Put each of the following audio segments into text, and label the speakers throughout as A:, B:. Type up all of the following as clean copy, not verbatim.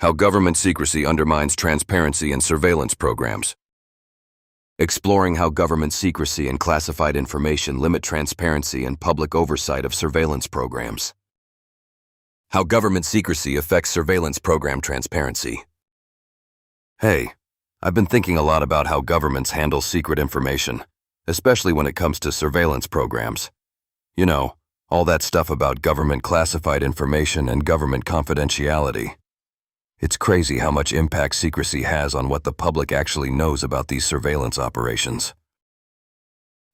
A: How government secrecy undermines transparency in surveillance programs. Exploring how government secrecy and classified information limit transparency and public oversight of surveillance programs. How government secrecy affects surveillance program transparency. Hey, I've been thinking a lot about how governments handle secret information, especially when it comes to surveillance programs. You know, all that stuff about government classified information and government confidentiality. It's crazy how much impact secrecy has on what the public actually knows about these surveillance operations.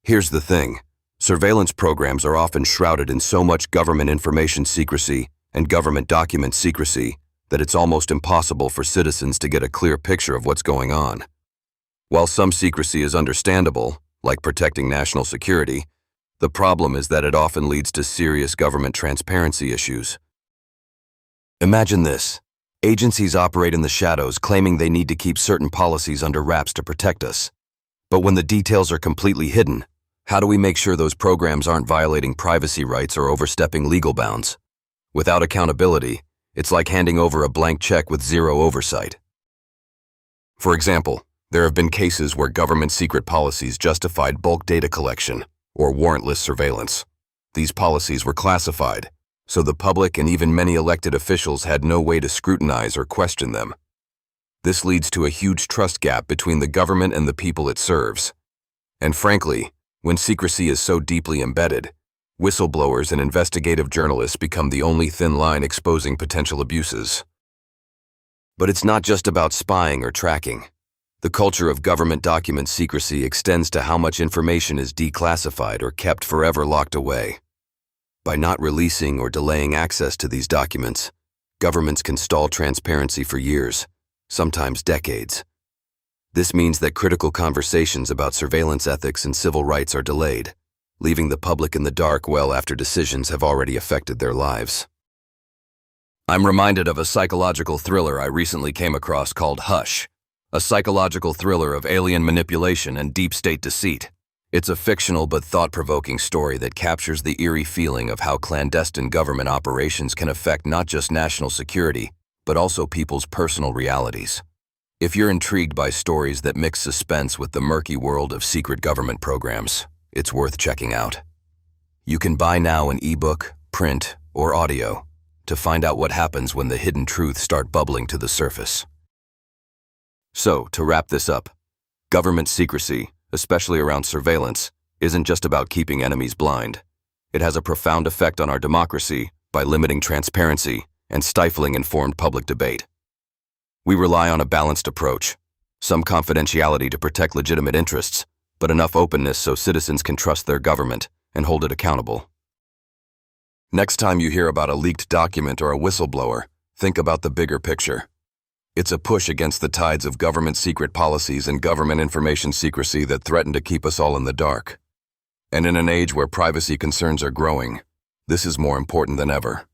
A: Here's the thing. Surveillance programs are often shrouded in so much government information secrecy and government document secrecy that it's almost impossible for citizens to get a clear picture of what's going on. While some secrecy is understandable, like protecting national security, the problem is that it often leads to serious government transparency issues. Imagine this. Agencies operate in the shadows, claiming they need to keep certain policies under wraps to protect us. But when the details are completely hidden, how do we make sure those programs aren't violating privacy rights or overstepping legal bounds? Without accountability, it's like handing over a blank check with zero oversight. For example, there have been cases where government secret policies justified bulk data collection or warrantless surveillance. These policies were classified, so the public and even many elected officials had no way to scrutinize or question them. This leads to a huge trust gap between the government and the people it serves. And frankly, when secrecy is so deeply embedded, whistleblowers and investigative journalists become the only thin line exposing potential abuses. But it's not just about spying or tracking. The culture of government document secrecy extends to how much information is declassified or kept forever locked away. By not releasing or delaying access to these documents, governments can stall transparency for years, sometimes decades. This means that critical conversations about surveillance ethics and civil rights are delayed, leaving the public in the dark well after decisions have already affected their lives. I'm reminded of a psychological thriller I recently came across called Hush, a psychological thriller of alien manipulation and deep state deceit. It's a fictional but thought-provoking story that captures the eerie feeling of how clandestine government operations can affect not just national security, but also people's personal realities. If you're intrigued by stories that mix suspense with the murky world of secret government programs, it's worth checking out. You can buy now an ebook, print, or audio to find out what happens when the hidden truths start bubbling to the surface. So, to wrap this up, government secrecy, especially around surveillance, isn't just about keeping enemies blind. It has a profound effect on our democracy by limiting transparency and stifling informed public debate. We rely on a balanced approach, some confidentiality to protect legitimate interests, but enough openness so citizens can trust their government and hold it accountable. Next time you hear about a leaked document or a whistleblower, think about the bigger picture. It's a push against the tides of government secret policies and government information secrecy that threaten to keep us all in the dark. And in an age where privacy concerns are growing, this is more important than ever.